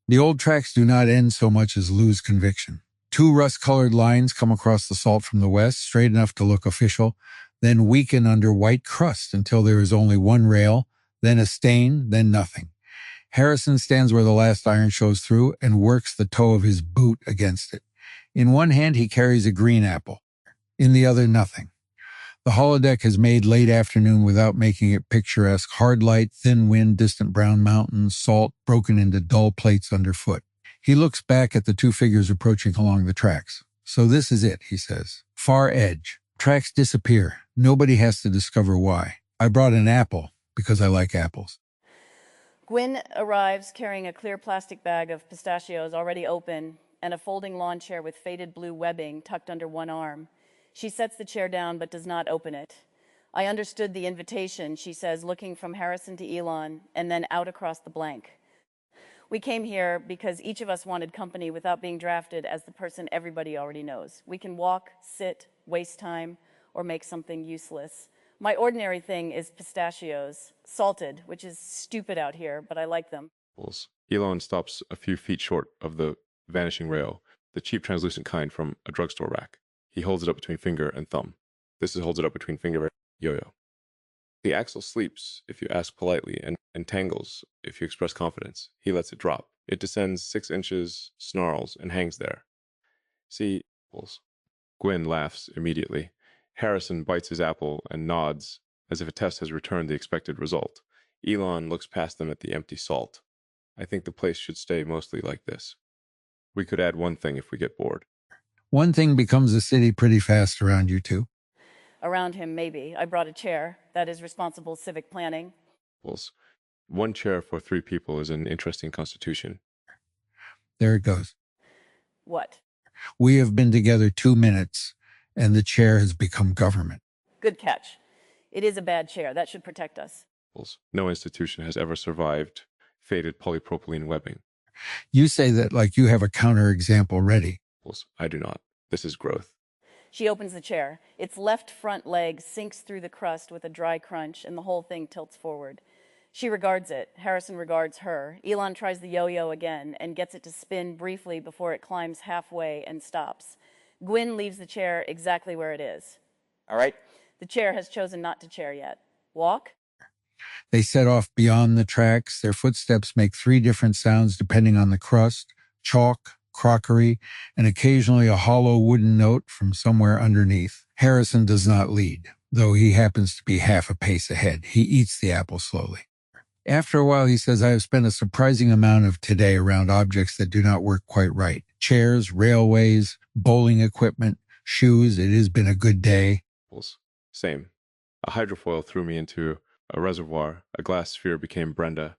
The old tracks do not end so much as lose conviction. Two rust-colored lines come across the salt from the west, straight enough to look official, then weaken under white crust until there is only one rail, then a stain, then nothing. Harrison stands where the last iron shows through and works the toe of his boot against it. In one hand, he carries a green apple. In the other, nothing. The holodeck has made late afternoon without making it picturesque. Hard light, thin wind, distant brown mountains, salt broken into dull plates underfoot. He looks back at the two figures approaching along the tracks. So this is it, he says. Far edge. Tracks disappear. Nobody has to discover why. I brought an apple because I like apples. Gwynne arrives carrying a clear plastic bag of pistachios already open and a folding lawn chair with faded blue webbing tucked under one arm. She sets the chair down but does not open it. I understood the invitation, she says, looking from Harrison to Elon and then out across the blank. We came here because each of us wanted company without being drafted as the person everybody already knows. We can walk, sit, waste time, or make something useless. My ordinary thing is pistachios, salted, which is stupid out here, but I like them. Elon stops a few feet short of the vanishing rail, the cheap translucent kind from a drugstore rack. He holds it up between finger and thumb. This holds it up between finger and yo-yo. The axle sleeps if you ask politely and entangles if you express confidence. He lets it drop. It descends 6 inches, snarls, and hangs there. See, Gwynne laughs immediately. Harrison bites his apple and nods as if a test has returned the expected result. Elon looks past them at the empty salt. I think the place should stay mostly like this. We could add one thing if we get bored. One thing becomes a city pretty fast around you two. Around him, maybe. I brought a chair. That is responsible civic planning. One chair for 3 people is an interesting constitution. There it goes. What? We have been together 2 minutes, and the chair has become government. Good catch. It is a bad chair. That should protect us. No institution has ever survived faded polypropylene webbing. You say that like you have a counterexample ready. I do not. This is growth. She opens the chair. Its left front leg sinks through the crust with a dry crunch, and the whole thing tilts forward. She regards it. Harrison regards her. Elon tries the yo-yo again and gets it to spin briefly before it climbs halfway and stops. Gwynne leaves the chair exactly where it is. All right. The chair has chosen not to chair yet. Walk? They set off beyond the tracks. Their footsteps make 3 different sounds depending on the crust: chalk, crockery, and occasionally a hollow wooden note from somewhere underneath. Harrison does not lead, though he happens to be half a pace ahead. He eats the apple slowly. After a while, he says, I have spent a surprising amount of today around objects that do not work quite right. Chairs, railways, bowling equipment, shoes. It has been a good day. Same. A hydrofoil threw me into a reservoir. A glass sphere became Brenda.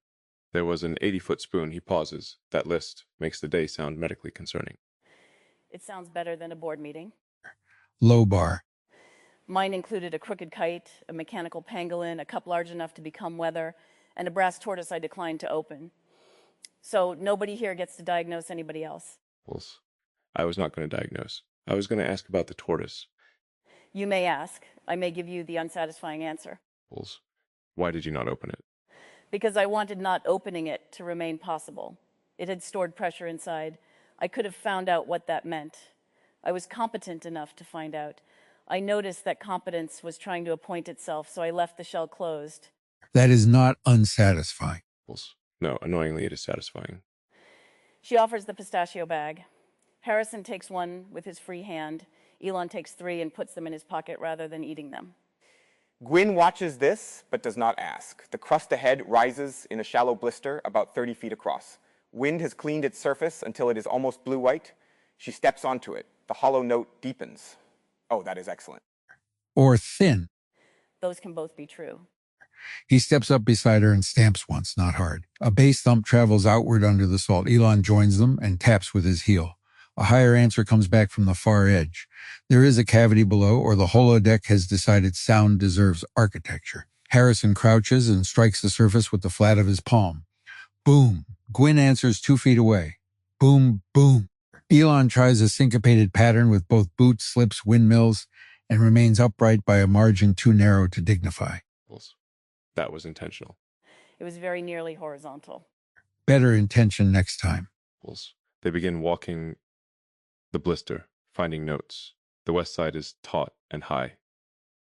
There was an 80-foot spoon. He pauses. That list makes the day sound medically concerning. It sounds better than a board meeting. Low bar. Mine included a crooked kite, a mechanical pangolin, a cup large enough to become weather, and a brass tortoise I declined to open. So nobody here gets to diagnose anybody else. I was not going to diagnose. I was going to ask about the tortoise. You may ask. I may give you the unsatisfying answer. Why did you not open it? Because I wanted not opening it to remain possible. It had stored pressure inside. I could have found out what that meant. I was competent enough to find out. I noticed that competence was trying to appoint itself, so I left the shell closed. That is not unsatisfying. No, annoyingly, it is satisfying. She offers the pistachio bag. Harrison takes one with his free hand. Elon takes 3 and puts them in his pocket rather than eating them. Gwynne watches this, but does not ask. The crust ahead rises in a shallow blister about 30 feet across. Wind has cleaned its surface until it is almost blue-white. She steps onto it. The hollow note deepens. Oh, that is excellent. Or thin. Those can both be true. He steps up beside her and stamps once, not hard. A bass thump travels outward under the salt. Elon joins them and taps with his heel. A higher answer comes back from the far edge. There is a cavity below, or the holodeck has decided sound deserves architecture. Harrison crouches and strikes the surface with the flat of his palm. Boom. Gwynne answers 2 feet away. Boom, boom. Elon tries a syncopated pattern with both boots, slips, windmills, and remains upright by a margin too narrow to dignify. That was intentional. It was very nearly horizontal. Better intention next time. They begin walking the blister, finding notes. The west side is taut and high.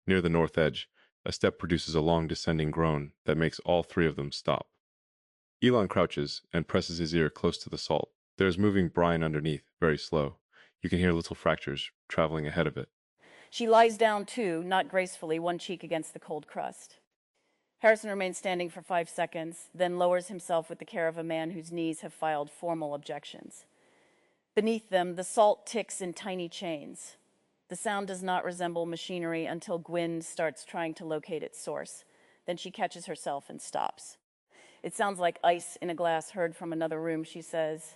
Near the north edge, a step produces a long descending groan that makes all three of them stop. Elon crouches and presses his ear close to the salt. There is moving brine underneath, very slow. You can hear little fractures traveling ahead of it. She lies down too, not gracefully, one cheek against the cold crust. Harrison remains standing for 5 seconds, then lowers himself with the care of a man whose knees have filed formal objections. Beneath them, the salt ticks in tiny chains. The sound does not resemble machinery until Gwynne starts trying to locate its source. Then she catches herself and stops. It sounds like ice in a glass heard from another room, she says.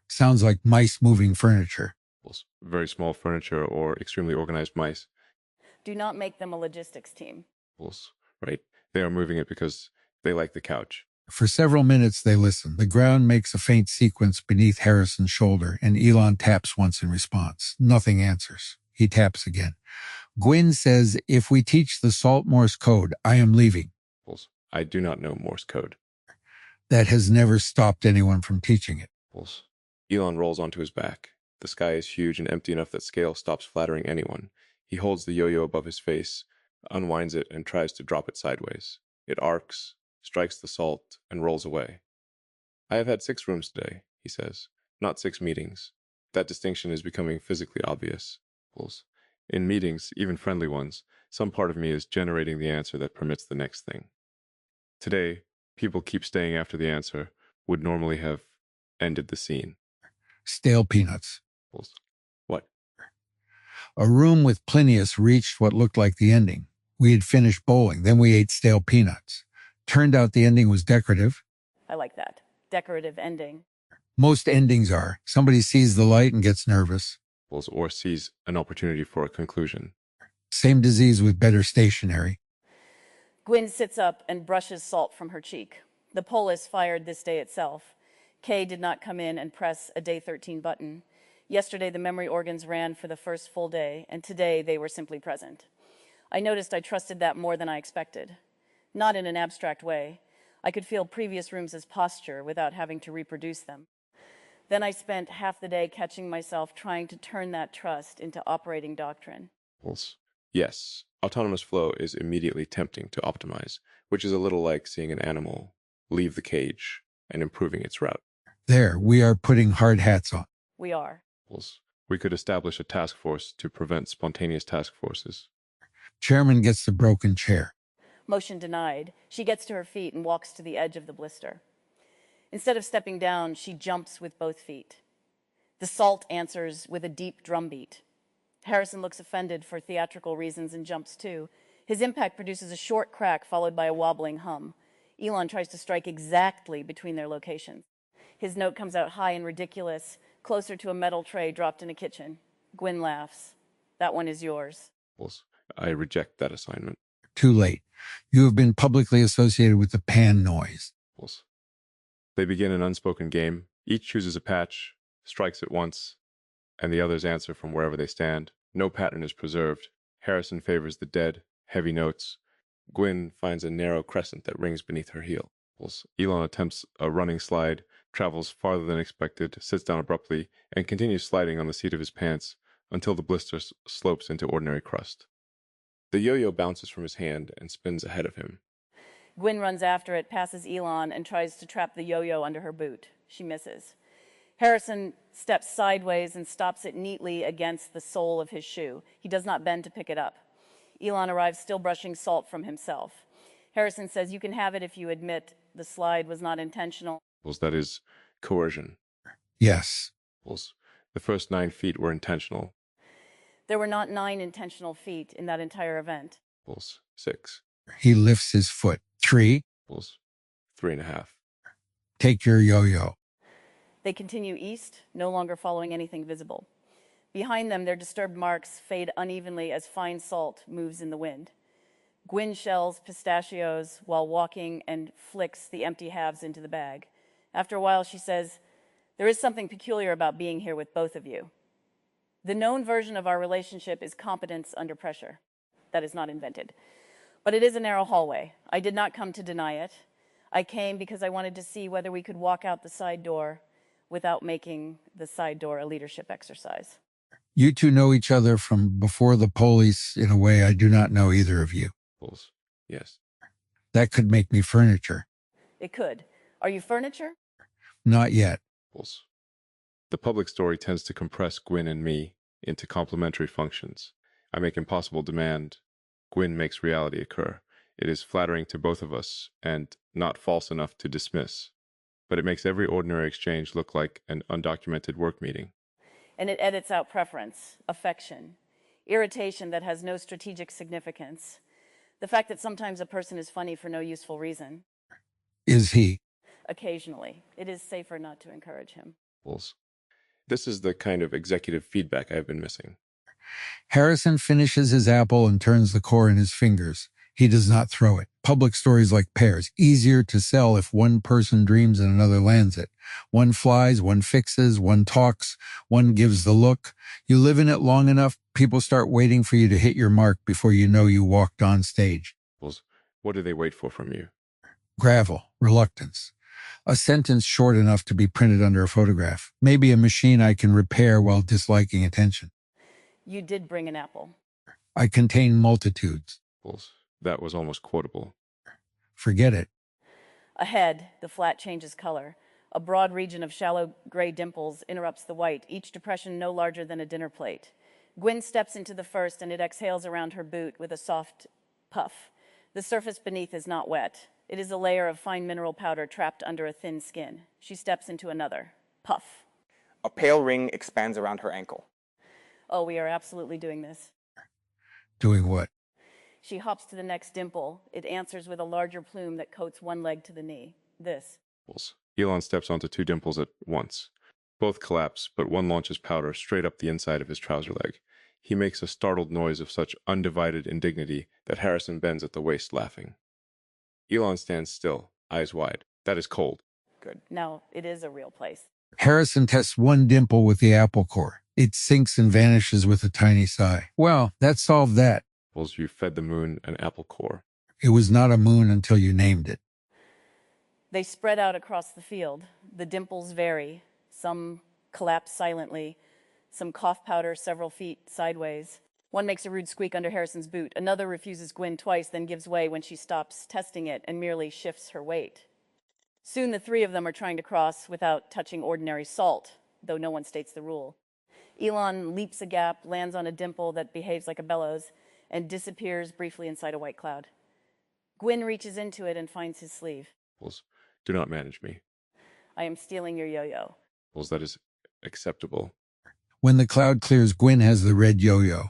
Sounds like mice moving furniture. Very small furniture or extremely organized mice. Do not make them a logistics team. Right? They are moving it because they like the couch. For several minutes they listen. The ground makes a faint sequence beneath Harrison's shoulder, and Elon taps once in response. Nothing answers. He taps again. Gwynne says, if we teach the salt Morse code, I am leaving. I do not know Morse code. That has never stopped anyone from teaching it. Elon rolls onto his back. The sky is huge and empty enough that scale stops flattering anyone. He holds the yo-yo above his face, unwinds it, and tries to drop it sideways. It arcs, strikes the salt, and rolls away. I have had 6 rooms today, he says, not 6 meetings. That distinction is becoming physically obvious. In meetings, even friendly ones, some part of me is generating the answer that permits the next thing. Today, people keep staying after the answer would normally have ended the scene. Stale peanuts. What? A room with Plinius reached what looked like the ending. We had finished bowling, then we ate stale peanuts. Turned out the ending was decorative. I like that. Decorative ending. Most endings are. Somebody sees the light and gets nervous. Or sees an opportunity for a conclusion. Same disease with better stationery. Gwynne sits up and brushes salt from her cheek. The Polis fired this day itself. Kay did not come in and press a day 13 button. Yesterday, the memory organs ran for the first full day, and today they were simply present. I noticed I trusted that more than I expected. Not in an abstract way. I could feel previous rooms as posture without having to reproduce them. Then I spent half the day catching myself trying to turn that trust into operating doctrine. Yes, autonomous flow is immediately tempting to optimize, which is a little like seeing an animal leave the cage and improving its route. There, we are putting hard hats on. We are. We could establish a task force to prevent spontaneous task forces. Chairman gets the broken chair. Motion denied. She gets to her feet and walks to the edge of the blister. Instead of stepping down, she jumps with both feet. The salt answers with a deep drumbeat. Harrison looks offended for theatrical reasons and jumps too. His impact produces a short crack followed by a wobbling hum. Elon tries to strike exactly between their locations. His note comes out high and ridiculous, closer to a metal tray dropped in a kitchen. Gwynne laughs. That one is yours. I reject that assignment. Too late. You have been publicly associated with the pan noise. They begin an unspoken game. Each chooses a patch, strikes it once, and the others answer from wherever they stand. No pattern is preserved. Harrison favors the dead, heavy notes. Gwynne finds a narrow crescent that rings beneath her heel. Elon attempts a running slide, travels farther than expected, sits down abruptly, and continues sliding on the seat of his pants until the blister slopes into ordinary crust. The yo-yo bounces from his hand and spins ahead of him. Gwynne runs after it, passes Elon, and tries to trap the yo-yo under her boot. She misses. Harrison steps sideways and stops it neatly against the sole of his shoe. He does not bend to pick it up. Elon arrives still brushing salt from himself. Harrison says, you can have it if you admit the slide was not intentional. That is coercion. Yes. The first 9 feet were intentional. There were not 9 intentional feet in that entire event. 6. He lifts his foot. 3. 3.5. Take your yo-yo. They continue east, no longer following anything visible. Behind them, their disturbed marks fade unevenly as fine salt moves in the wind. Gwynne shells pistachios while walking and flicks the empty halves into the bag. After a while, she says, there is something peculiar about being here with both of you. The known version of our relationship is competence under pressure. That is not invented. But it is a narrow hallway. I did not come to deny it. I came because I wanted to see whether we could walk out the side door without making the side door a leadership exercise. You two know each other from before the Polis in a way I do not know either of you. Polis. Yes. That could make me furniture. It could. Are you furniture? Not yet. Polis. The public story tends to compress Gwynne and me into complementary functions. I make impossible demand. Gwynne makes reality occur. It is flattering to both of us and not false enough to dismiss. But it makes every ordinary exchange look like an undocumented work meeting. And it edits out preference, affection, irritation that has no strategic significance, the fact that sometimes a person is funny for no useful reason. Is he? Occasionally. It is safer not to encourage him. Polis. This is the kind of executive feedback I have been missing. Harrison finishes his apple and turns the core in his fingers. He does not throw it. Public stories like pears, easier to sell if one person dreams and another lands it. One flies, one fixes, one talks, one gives the look. You live in it long enough, people start waiting for you to hit your mark before you know you walked on stage. Polis. What do they wait for from you? Gravel, reluctance. A sentence short enough to be printed under a photograph. Maybe a machine I can repair while disliking attention. You did bring an apple. I contain multitudes. Polis. That was almost quotable. Forget it. Ahead, the flat changes color. A broad region of shallow gray dimples interrupts the white, each depression no larger than a dinner plate. Gwynne steps into the first, and it exhales around her boot with a soft puff. The surface beneath is not wet. It is a layer of fine mineral powder trapped under a thin skin. She steps into another. Puff. A pale ring expands around her ankle. Oh, we are absolutely doing this. Doing what? She hops to the next dimple. It answers with a larger plume that coats one leg to the knee. This. Polis. Elon steps onto two dimples at once. Both collapse, but one launches powder straight up the inside of his trouser leg. He makes a startled noise of such undivided indignity that Harrison bends at the waist, laughing. Elon stands still, eyes wide. That is cold. Good. Now, it is a real place. Harrison tests one dimple with the apple core. It sinks and vanishes with a tiny sigh. Well, that solved that. Polis, you fed the moon an apple core. It was not a moon until you named it. They spread out across the field. The dimples vary. Some collapse silently. Some cough powder several feet sideways. One makes a rude squeak under Harrison's boot. Another refuses Gwynne twice, then gives way when she stops testing it and merely shifts her weight. Soon the three of them are trying to cross without touching ordinary salt, though no one states the rule. Elon leaps a gap, lands on a dimple that behaves like a bellows, and disappears briefly inside a white cloud. Gwynne reaches into it and finds his sleeve. Polis, do not manage me. I am stealing your yo-yo. Polis, that is acceptable. When the cloud clears, Gwynne has the red yo-yo.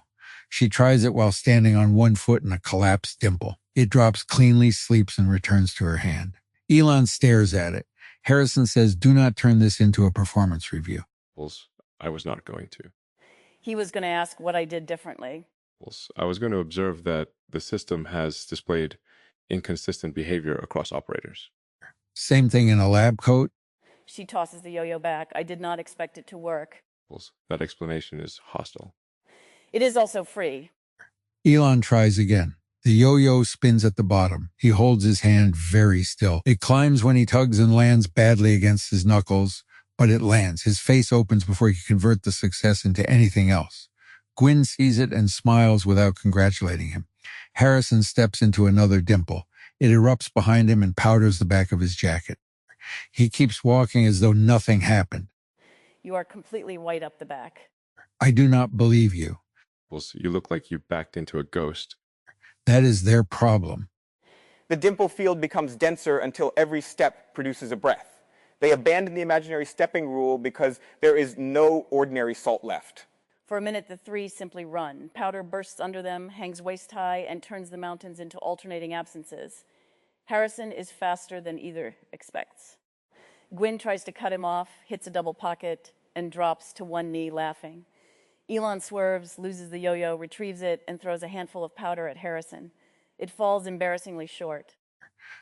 She tries it while standing on one foot in a collapsed dimple. It drops cleanly, sleeps, and returns to her hand. Elon stares at it. Harrison says, "Do not turn this into a performance review." Polis, I was not going to. He was going to ask what I did differently. Polis, I was going to observe that the system has displayed inconsistent behavior across operators. Same thing in a lab coat. She tosses the yo-yo back. I did not expect it to work. Polis, that explanation is hostile. It is also free. Elon tries again. The yo-yo spins at the bottom. He holds his hand very still. It climbs when he tugs and lands badly against his knuckles, but it lands. His face opens before he can convert the success into anything else. Gwynne sees it and smiles without congratulating him. Harrison steps into another dimple. It erupts behind him and powders the back of his jacket. He keeps walking as though nothing happened. You are completely white up the back. I do not believe you. Polis, you look like you backed into a ghost. That is their problem. The dimple field becomes denser until every step produces a breath. They abandon the imaginary stepping rule because there is no ordinary salt left. For a minute, the three simply run. Powder bursts under them, hangs waist-high, and turns the mountains into alternating absences. Harrison is faster than either expects. Gwynne tries to cut him off, hits a double pocket, and drops to one knee, laughing. Elon swerves, loses the yo-yo, retrieves it, and throws a handful of powder at Harrison. It falls embarrassingly short.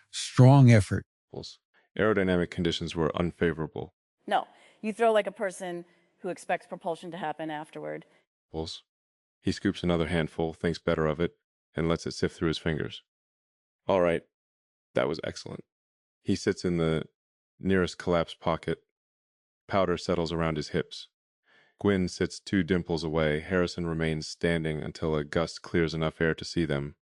Strong effort. Polis, aerodynamic conditions were unfavorable. No, you throw like a person who expects propulsion to happen afterward. Polis, he scoops another handful, thinks better of it, and lets it sift through his fingers. All right, that was excellent. He sits in the nearest collapsed pocket, powder settles around his hips. Gwynne sits 2 dimples away. Harrison remains standing until a gust clears enough air to see them,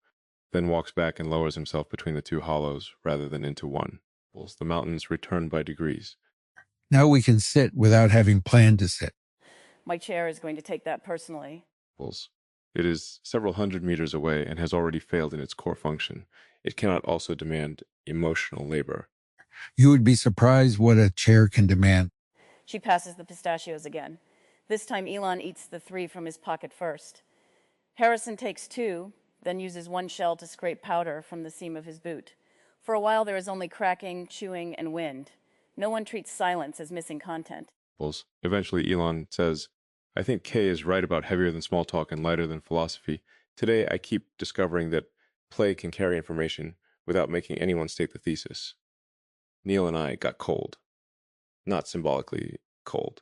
then walks back and lowers himself between the 2 hollows rather than into one. The mountains return by degrees. Now we can sit without having planned to sit. My chair is going to take that personally. It is several hundred meters away and has already failed in its core function. It cannot also demand emotional labor. You would be surprised what a chair can demand. She passes the pistachios again. This time Elon eats the 3 from his pocket first. Harrison takes 2, then uses 1 shell to scrape powder from the seam of his boot. For a while there is only cracking, chewing, and wind. No one treats silence as missing content. Eventually Elon says, I think Kay is right about heavier than small talk and lighter than philosophy. Today I keep discovering that play can carry information without making anyone state the thesis. Neil and I got cold. Not symbolically cold.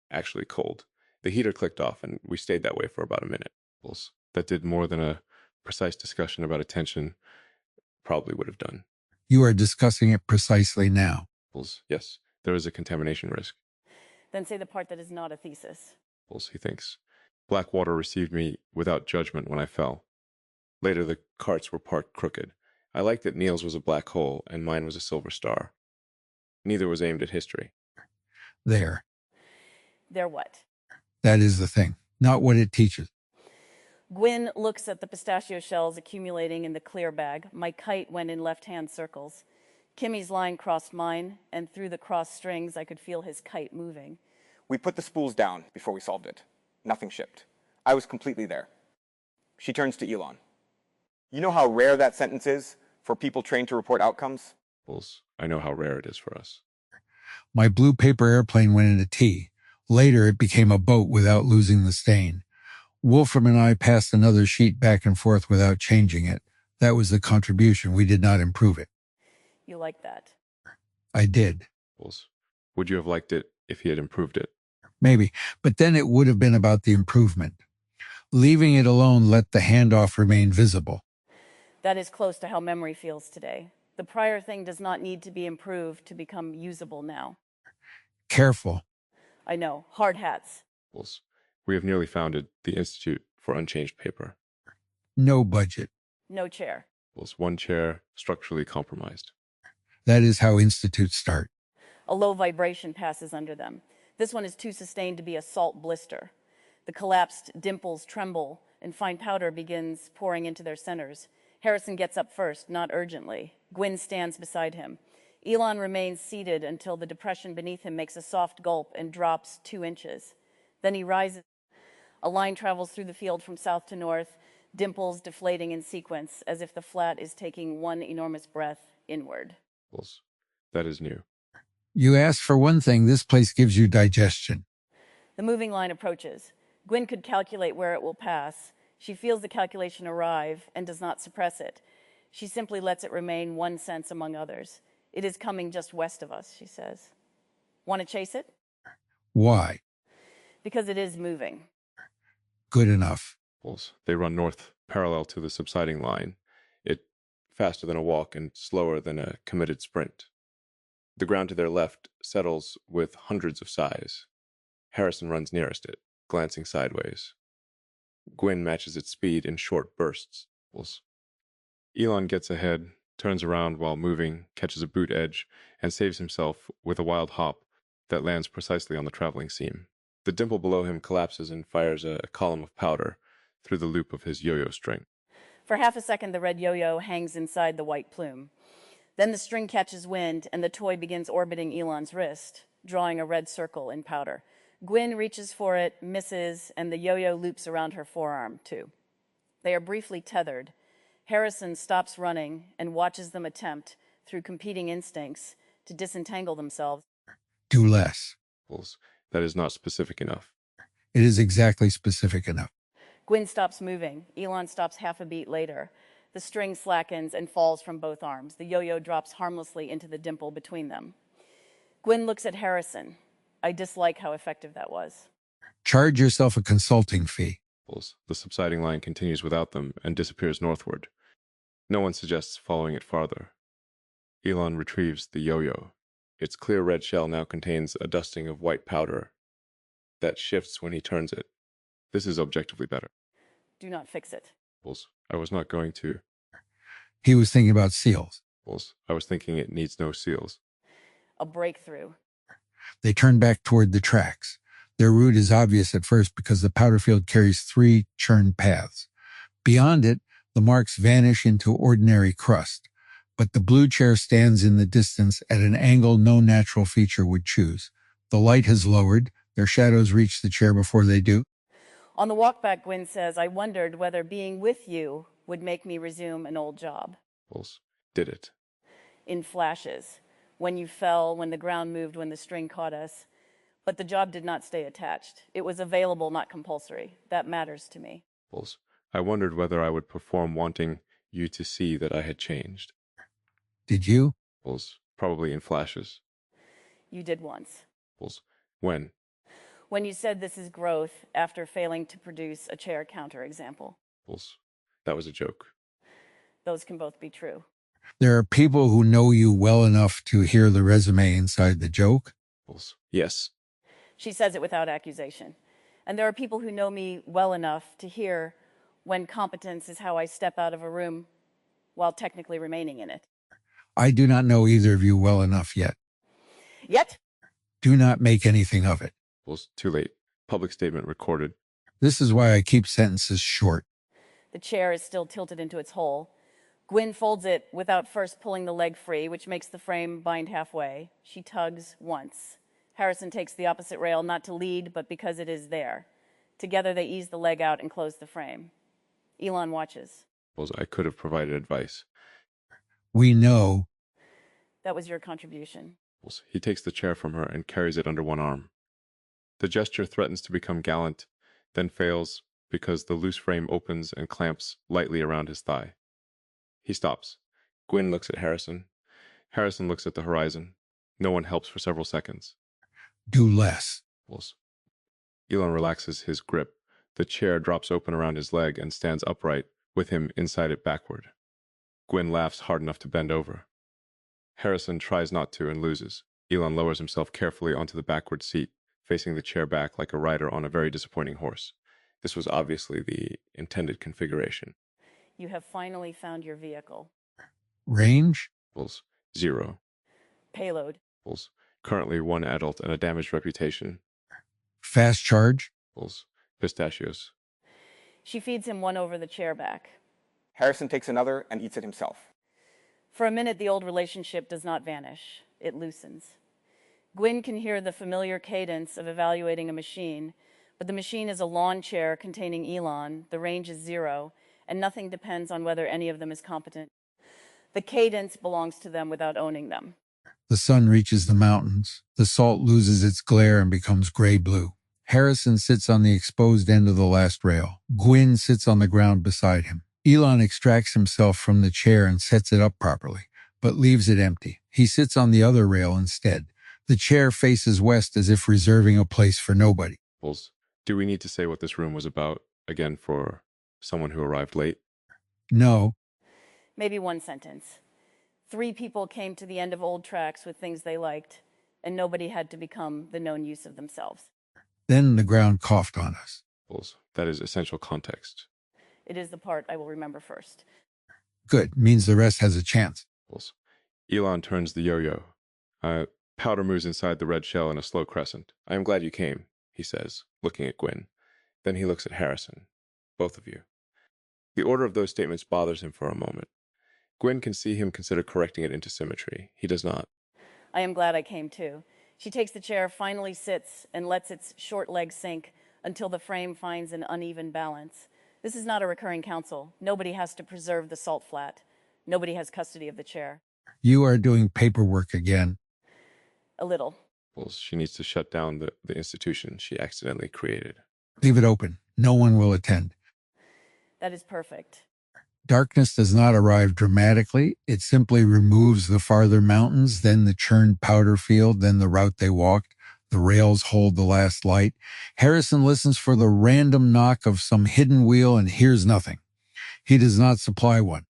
Actually cold. The heater clicked off and we stayed that way for about a minute. That did more than a precise discussion about attention probably would have done. You are discussing it precisely now. Yes, there is a contamination risk. Then say the part that is not a thesis. He thinks. Black water received me without judgment when I fell. Later the carts were parked crooked. I liked that Neil's was a black hole and mine was a silver star. Neither was aimed at history. There. There what? That is the thing, not what it teaches. Gwynne looks at the pistachio shells accumulating in the clear bag. My kite went in left-hand circles. Kimmy's line crossed mine, and through the crossed strings I could feel his kite moving. We put the spools down before we solved it. Nothing shipped. I was completely there. She turns to Elon. You know how rare that sentence is for people trained to report outcomes? I know how rare it is for us. My blue paper airplane went into T. Later it became a boat without losing the stain. Wolfram and I passed another sheet back and forth without changing it. That was the contribution. We did not improve it. You like that? I did. Would you have liked it if he had improved it? Maybe, but then it would have been about the improvement. Leaving it alone let the handoff remain visible. That is close to how memory feels today. The prior thing does not need to be improved to become usable now. Careful. I know. Hard hats. We have nearly founded the Institute for Unchanged Paper. No budget. No chair. 1 chair, structurally compromised. That is how institutes start. A low vibration passes under them. This one is too sustained to be a salt blister. The collapsed dimples tremble, and fine powder begins pouring into their centers. Harrison gets up first, not urgently. Gwynne stands beside him. Elon remains seated until the depression beneath him makes a soft gulp and drops 2 inches. Then he rises. A line travels through the field from south to north, dimples deflating in sequence, as if the flat is taking one enormous breath inward. That is new. You asked for one thing, this place gives you digestion. The moving line approaches. Gwynne could calculate where it will pass. She feels the calculation arrive and does not suppress it. She simply lets it remain 1 sense among others. It is coming just west of us, she says. Want to chase it? Why? Because it is moving. Good enough. They run north parallel to the subsiding line. It faster than a walk and slower than a committed sprint. The ground to their left settles with hundreds of sighs. Harrison runs nearest it, glancing sideways. Gwynne matches its speed in short bursts. Elon gets ahead, turns around while moving, catches a boot edge, and saves himself with a wild hop that lands precisely on the traveling seam. The dimple below him collapses and fires a column of powder through the loop of his yo-yo string. For half a second, the red yo-yo hangs inside the white plume. Then the string catches wind, and the toy begins orbiting Elon's wrist, drawing a red circle in powder. Gwynne reaches for it, misses, and the yo-yo loops around her forearm, too. They are briefly tethered. Harrison stops running and watches them attempt, through competing instincts, to disentangle themselves. Do less. That is not specific enough. It is exactly specific enough. Gwynne stops moving. Elon stops half a beat later. The string slackens and falls from both arms. The yo-yo drops harmlessly into the dimple between them. Gwynne looks at Harrison. I dislike how effective that was. Charge yourself a consulting fee. The subsiding line continues without them and disappears northward. No one suggests following it farther. Elon retrieves the yo-yo. Its clear red shell now contains a dusting of white powder that shifts when he turns it. This is objectively better. Do not fix it. I was not going to. He was thinking about seals. I was thinking it needs no seals. A breakthrough. They turn back toward the tracks. Their route is obvious at first because the powder field carries 3 churned paths. Beyond it, the marks vanish into ordinary crust, but the blue chair stands in the distance at an angle no natural feature would choose. The light has lowered. Their shadows reach the chair before they do. On the walk back, Gwynne says, I wondered whether being with you would make me resume an old job. Did it? In flashes. When you fell, when the ground moved, when the string caught us. But the job did not stay attached. It was available, not compulsory. That matters to me. I wondered whether I would perform wanting you to see that I had changed. Did you? Probably in flashes. You did once. When? When you said this is growth after failing to produce a chair counterexample. That was a joke. Those can both be true. There are people who know you well enough to hear the resume inside the joke. Yes. She says it without accusation. And there are people who know me well enough to hear when competence is how I step out of a room while technically remaining in it. I do not know either of you well enough yet. Yet? Do not make anything of it. Too late. Public statement recorded. This is why I keep sentences short. The chair is still tilted into its hole. Gwynne folds it without first pulling the leg free, which makes the frame bind halfway. She tugs once. Harrison takes the opposite rail, not to lead, but because it is there. Together they ease the leg out and close the frame. Elon watches. I could have provided advice. We know. That was your contribution. He takes the chair from her and carries it under one arm. The gesture threatens to become gallant, then fails because the loose frame opens and clamps lightly around his thigh. He stops. Gwynne looks at Harrison. Harrison looks at the horizon. No one helps for several seconds. Do less. Elon relaxes his grip. The chair drops open around his leg and stands upright, with him inside it backward. Gwynne laughs hard enough to bend over. Harrison tries not to and loses. Elon lowers himself carefully onto the backward seat, facing the chair back like a rider on a very disappointing horse. This was obviously the intended configuration. You have finally found your vehicle. Range? 0. Payload. Currently 1 adult and a damaged reputation. Fast charge? Pistachios. She feeds him one over the chair back. Harrison takes another and eats it himself. For a minute, the old relationship does not vanish. It loosens. Gwynne can hear the familiar cadence of evaluating a machine, but the machine is a lawn chair containing Elon, the range is 0, and nothing depends on whether any of them is competent. The cadence belongs to them without owning them. The sun reaches the mountains. The salt loses its glare and becomes gray-blue. Harrison sits on the exposed end of the last rail. Gwynne sits on the ground beside him. Elon extracts himself from the chair and sets it up properly, but leaves it empty. He sits on the other rail instead. The chair faces west as if reserving a place for nobody. Do we need to say what this room was about, again, for someone who arrived late? No. Maybe one sentence. 3 people came to the end of old tracks with things they liked, and nobody had to become the known use of themselves. Then the ground coughed on us. That is essential context. It is the part I will remember first. Good. Means the rest has a chance. Elon turns the yo-yo. Powder moves inside the red shell in a slow crescent. I am glad you came, he says, looking at Gwynne. Then he looks at Harrison. Both of you. The order of those statements bothers him for a moment. Gwynne can see him consider correcting it into symmetry. He does not. I am glad I came too. She takes the chair, finally sits, and lets its short leg sink until the frame finds an uneven balance. This is not a recurring council. Nobody has to preserve the salt flat. Nobody has custody of the chair. You are doing paperwork again. A little. She needs to shut down the institution she accidentally created. Leave it open. No one will attend. That is perfect. Darkness does not arrive dramatically. It simply removes the farther mountains, then the churned powder field, then the route they walked. The rails hold the last light. Harrison listens for the random knock of some hidden wheel and hears nothing. He does not supply one.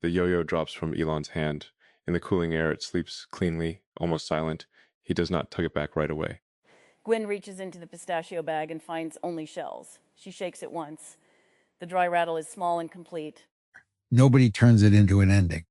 The yo-yo drops from Elon's hand In the cooling air, it sleeps cleanly, almost silent. He does not tug it back right away. Gwynne reaches into the pistachio bag and finds only shells. She shakes it once. The dry rattle is small and complete. Nobody turns it into an ending.